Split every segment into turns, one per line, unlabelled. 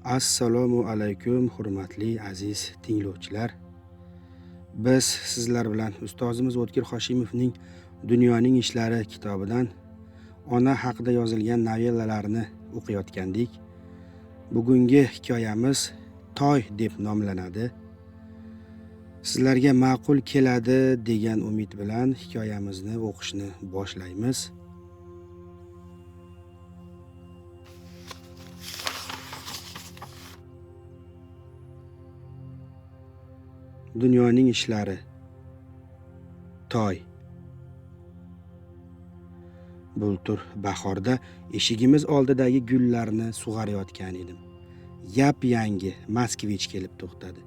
Assalomu alaykum hurmatli aziz tinglovchilar. Biz sizlar bilan ustozimiz O'tkir Hoshimovning Dunyoning ishlari kitobidan ona haqida yozilgan novellalarni o'qiyotgandik. Bugungi hikoyamiz Toy deb nomlanadi. Sizlarga ma'qul keladi degan umid bilan hikoyamizni o'qishni boshlaymiz. Dunyoning ishlari. Toy. Bultur bahorda eshigimiz oldidagi gullarni sug'arayotgan edim. Yap-yangi Moskvich kelib to'xtadi.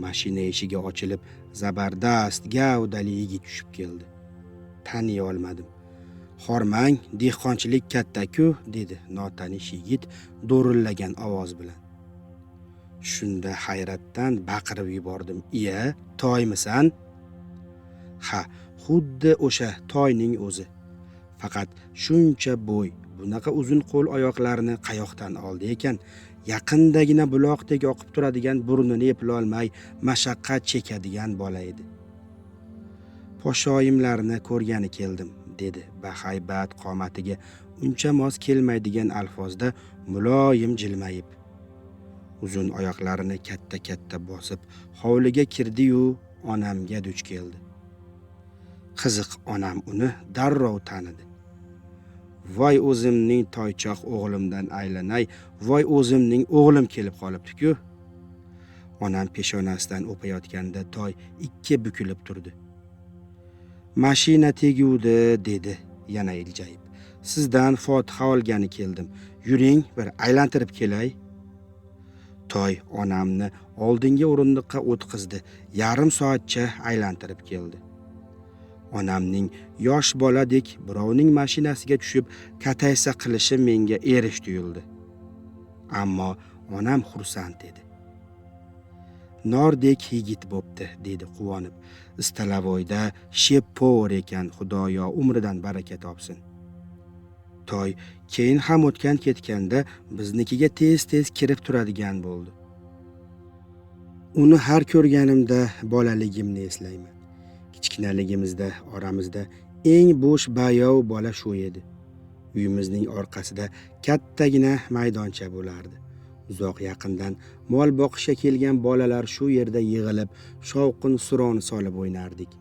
Mashina eshigi ochilib, zabardast gavdali yigit tushib keldi. Taniy olmadim. "Hormang, dehqonchilik katta-ku", dedi notanish yigit do'rillagan ovoz bilan. Shunda hayratdan baqirib yubordim. "Iya, Toymisan?" Ha, xuddi o'sha Toyning o'zi. Faqat shuncha bo'y, bunaqa uzun qo'l oyoqlarni qayoqdan oldi ekan? Yaqindagina buloqdek oqib turadigan burnini eplolmay mashaqqat chekadigan bola edi. "Poshoyimlarni ko'rgani keldim", dedi bahaybat qomatiga uncha mos kelmaydigan alfozda muloyim jilmayib. Uzun oyoqlarini katta-katta bosib hovliga kirdi-yu onamga duch keldi. Qiziq, onam uni darrov tanidi. "Voy o'zimning toychoq o'g'limdan aylanay, voy o'zimning o'g'lim kelib qolibdi-ku". Onam peshonasidan o'payotganda Toy ikki bukilib turdi. "Mashina teguvdi", dedi yana iljayib. "Sizdan fotiha olgani keldim. Yuring, bir aylantirib kelay". Toy onamni oldingi o'rindiqqa o'tqizdi. Yarim soatcha aylantirib keldi. Onamning yosh boladek birovning mashinasiga tushib kataysa qilishi menga erish tuyuldi. Ammo onam xursand edi. "Nordek yigit bo'pti", dedi quvonib. "Istalavoyda shep-povor ekan, Xudoyo umridan baraka topsin". Toy keyin ham o'tgan-ketganda biznikiga tez-tez kirib turadigan bo'ldi. Uni har ko'rganimda bolaligimni eslayman. Kichkinaligimizda oramizda eng bo'sh bayov bola shu edi. Uyimizning orqasida kattagina maydoncha bo'lardi. Uzoq yaqindan mol boqishga kelgan bolalar shu yerda yig'ilib, shovqin-suron solib o'ynardik.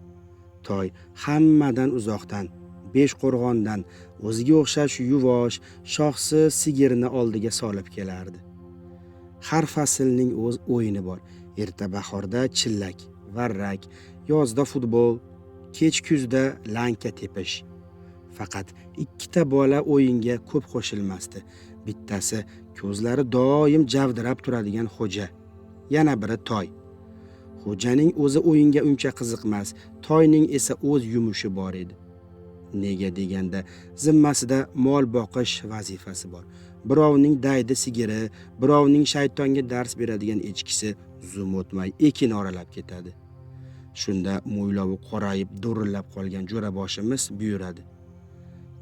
Toy hammadan uzoqdan, Beshqo'rg'ondan o'ziga o'xshash yuvosh, shoxsiz sigirni oldiga solib kelardi. Har faslning o'z o'yini bor. Erta bahorda chillak, varrak, yozda futbol, kech kuzda lanka tepish. Faqat ikkita bola o'yinga ko'p qo'shilmasdi. Bittasi ko'zlari doim javdirab turadigan Xo'ja, yana biri Toy. Xo'janing o'zi o'yinga uncha qiziqmas, Toyning esa o'z yumushi bor edi. Nega deganda zimmasida mol boqish vazifasi bor. Birovning daydi sigiri, birovning shaytonga dars beradigan echkisi zum o'tmay ekin oralab ketadi. Shunda mo'ylovi qorayib do'rillab qolgan jo'raboshimiz buyuradi.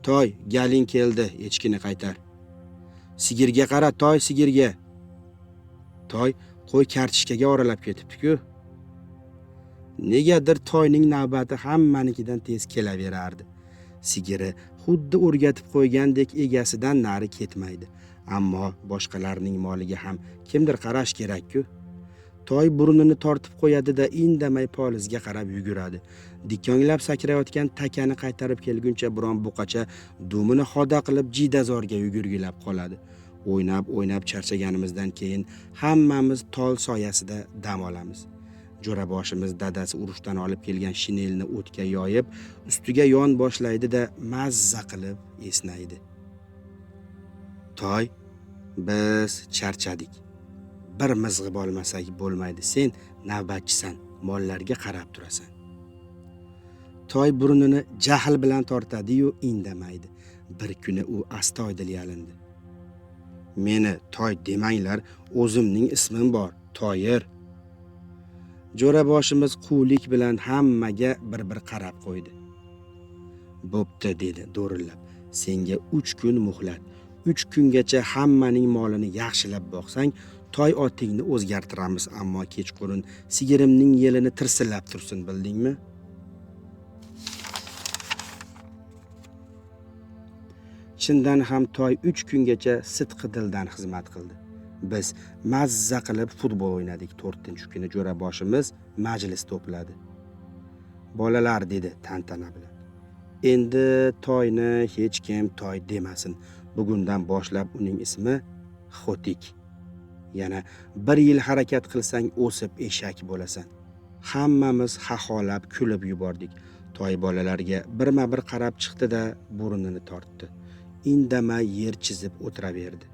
"Toy, galing keldi, echkini qaytar". "Sigirga qara, Toy, sigirga". Toy qo'y kartishkaga oralab ketibdi-ku. Negadir Toyning navbati hammanikidan tez kelaverardi. Sigiri xuddi o'rgatib qo'ygandek egasidan nari ketmaydi. Ammo boshqalarning moliga ham kimdir qarash kerak-ku. Toy burnini tortib qo'yadi-da indamay polizga qarab yuguradi. Dikonglab sakrayotgan takani qaytarib kelguncha biron buqacha dumini xoda qilib jidazorga yugurgilab qoladi. O'ynab charchaganimizdan keyin hammamiz tol soyasida dam olamiz. Jo'raboshimiz dadasi urushdan olib kelgan shinelni o'tga yoyib, ustiga yon boshlaydi-da mazza qilib esnaydi. "Toy, biz charchadik. Bir mizg'ib olmasak bo'lmaydi. Sen navbatchisan, mollarga qarab turasan". Toy burnini jahl bilan tortadi-yu indamaydi. Bir kuni u astoydil yalindi. "Meni Toy demanglar, o'zimning ismim bor, Toyir". Jo'raboshimiz quvlik bilan hammaga bir qarab qo'ydi. "Bo'pti", dedi do'rillab. "Senga 3 kun muhlat. 3 kungacha hammaning molini yaxshilab boqsang, toy otingni o'zgartiramiz, ammo kechqurun sigirimning yelini tirsillab tursin, bildingmi? Chindan ham toy 3 kungacha sidqi dildan xizmat qildi. Biz mazza qilib futbol o'ynadik. 4-kuni jo'raboshimiz majlis to'pladi. Bolalar, dedi tantana bilan. Endi toyni hech kim toy demasin. Bugundan boshlab uning ismi Xotik. Yana 1 yil harakat qilsang o'sib eshak bo'lasan. Hammamiz xaxolab kulib yubordik. Toy bolalarga birma-bir qarab chiqdi-da, burnini tortdi. Indamay yer chizib o'tiraverdi.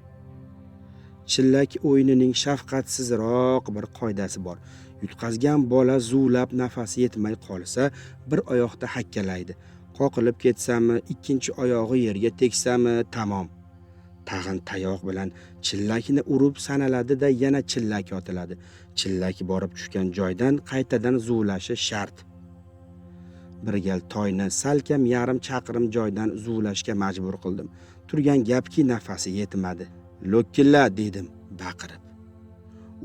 Chillak o'yinining shafqatsizroq bir qoidasi bor. Yutqazgan bola zuvlab nafasi yetmay qolsa, bir oyoqda hakkalaydi. Qoqilib ketsami, ikkinchi oyog'i yerga tegsami, tamom. Tag'in tayoq bilan chillakni urib sanaladi-da, yana chillak otiladi. Chillak borib tushgan joydan qaytadan zuvlashi shart. Bir gal toyni salkam yarim chaqirim joydan zuvlashga majbur qildim. Turgan gapki nafasi yetmadi. Lo'killa, dedim baqirib.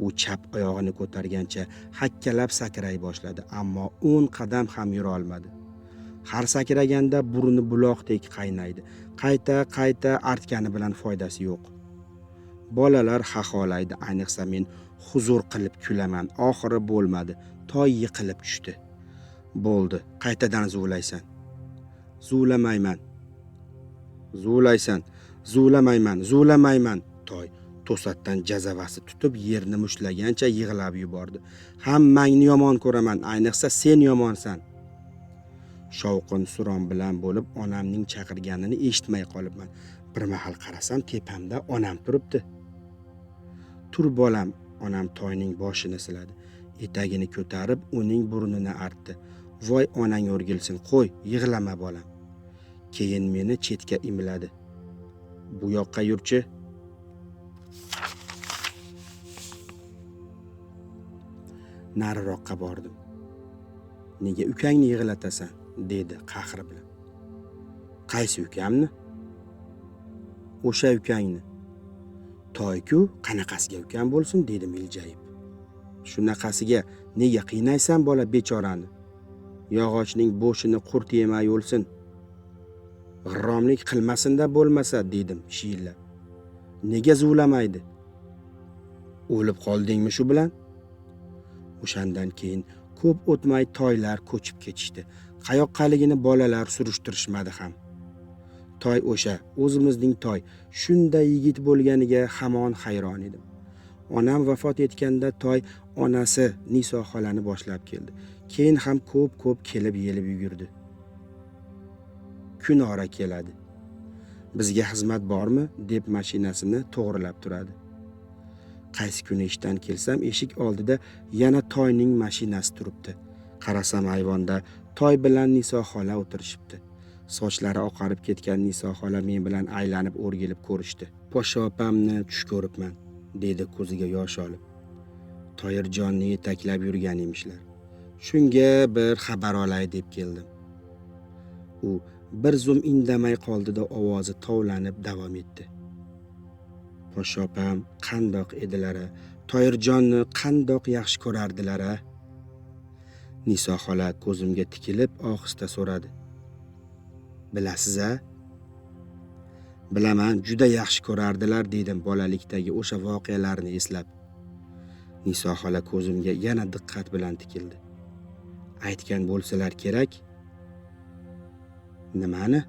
U chap oyog'ini ko'targancha hakkalab sakray boshladi, ammo 10 qadam ham yura olmadi. Har sakraganda burni buloqdek qaynaydi. Qayta artgani bilan foydasi yo'q. Bolalar xaxolaydi, ayniqsa men huzur qilib kulaman. Oxiri bo'lmadi. Toy yiqilib tushdi. Bo'ldi, qaytadan zuvlaysan. Zuvlamayman. Zuvlaysan. Zuvlamayman. Toy to'satdan jazavasi tutib yerni mushlagancha yig'lab yubordi. Hammangni yomon ko'raman, ayniqsa sen yomonsan. Shovqin suron bilan bo'lib onamning chaqirganini eshitmay qolibman. Bir mahal qarasam, tepamda onam turibdi. Tur bolam, onam toyning boshini siladi. Etagini ko'tarib uning burnini artdi. Voy onang o'rgilsin, qo'y, yig'lama bolam. Keyin meni chetga imladi. Bu yoqqa yurchi. Nariroqqa bordim. Nega ukangni yig'latasan, dedi qahr bilan. Qaysi ukamni? O'sha ukangni. Toy-ku, qanaqasiga ukam bo'lsin, dedim iljayib. Shunaqasiga nega qiynaysan bola bechorani? Yog'ochning bo'shini qurt yemay o'lsin. G'irromlik qilmasinda bo'lmasa, dedim shiyillab. Nega zuvlamaydi? O'lib qoldingmi shu bilan? O'shandan keyin ko'p o'tmay toylar ko'chib ketishdi. Qayoqqaligini bolalar surishtirishmadi ham. Toy o'sha, o'zimizning toy, shunday yigit bo'lganiga hamon hayron edim. Onam vafot etganda toy onasi Niso xolani boshlab keldi. Keyin ham ko'p kelib yelib yugurdi. Kun ora keladi. Bizga xizmat bormi, deb mashinasini to'g'rilab turadi. Qaysi kuni ishdan kelsam, eshik oldida yana toyning mashinasi turibdi. Qarasam ayvonda toy bilan Niso xola o'tirishibdi. Sochlari oqarib ketgan Niso xola men bilan aylanib o'rgilib ko'rishdi. Poshsha opamni tush ko'ribman, dedi ko'ziga yosh olib. Toyirjonni yetaklab yurgan emishlar. Shunga bir xabar olay deb keldim. U bir zum indamay qoldi-da, ovozi tovlanib davom etdi. Poshsha opam qandoq edilar-a? Toyirjonni qandoq yaxshi ko'rardilar-a? Niso xola ko'zimga tikilib ohista so'radi. Bilasiz-a? Bilaman, juda yaxshi ko'rardilar, dedim bolalikdagi o'sha voqealarni eslab. Niso xola ko'zimga yana diqqat bilan tikildi. Aytgan bo'lsalar kerak. Nimani?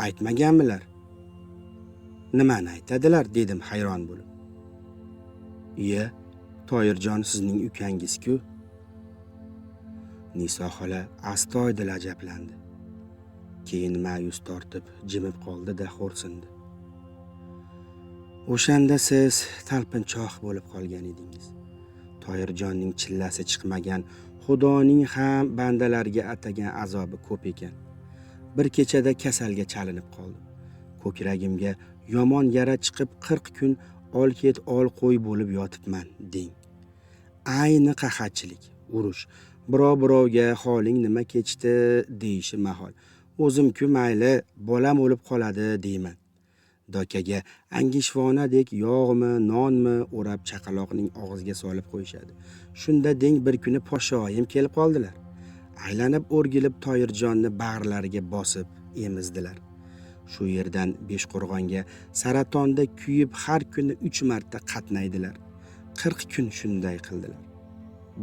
Aytmaganmilar? Nimani aytadilar, dedim hayron bo'lib. Iye, Toyirjon sizning ukangiz-ku. Niso xola astoydil ajablandi. Keyin ma'yus tortib jimib qoldi-da xo'rsindi. O'shanda siz talpinchoq bo'lib qolgan edingiz. Toyirjonning chillasi chiqmagan, Xudoning ham bandalarga atagan azobi ko'p ekan. Bir kechada kasalga chalinib qoldim. Ko'kragimga yomon yara chiqib 40 kun ol ket ol qo'y bo'lib yotibman, deng. Ayni qahatchilik, urush birovga holing nima kechdi deyishi mahol. O'zim-ku mayli, bolam o'lib qoladi deyman. Dokaga angishvonadek yog'mi, nonmi o'rab chaqaloqning og'ziga solib qo'yishadi. Shunda deng bir kuni poshoyim kelib qoldilar. Aylanib o'rgilib Toyirjonni bag'rlariga bosib emizdilar. Shu yerdan Beshqo'rg'onga saratonda kuyib har kuni 3 marta qatnaydilar. 40 kun shunday qildilar.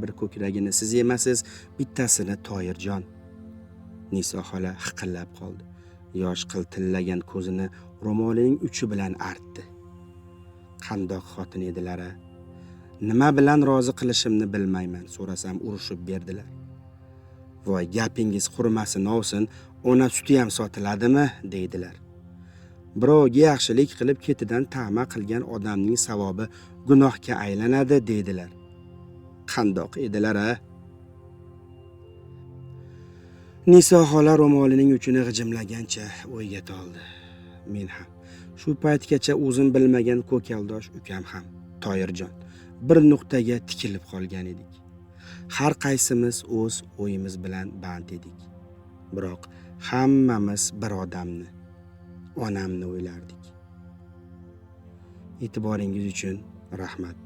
Bir ko'kragini siz emasiz, bittasini Toyirjon. Niso xola hiqillab qoldi. Yosh qiltillagan ko'zini ro'molining uchi bilan artdi. Qandoq xotin edilar-a? Nima bilan rozi qilishimni bilmayman, so'rasam urushib berdilar. Voy, gapingiz qurmasin ovsin, ona suti ham sotiladimi deydilar. Birovga yaxshilik qilib ketidan ta'ma qilgan odamning savobi gunohga aylanadi deydilar. Qandoq edilar-a? Niso xola ro'molining uchini g'ijimlagancha o'yga toldi. Men ham shu paytgacha o'zim bilmagan ko'kaldosh ukam ham Toyirjon bir nuqtaga tikilib qolgan edik. Har qaysimiz o'z o'yimiz bilan band edik. Biroq hammamiz bir odamni, onamni o'ylardik. E'tiboringiz uchun rahmat.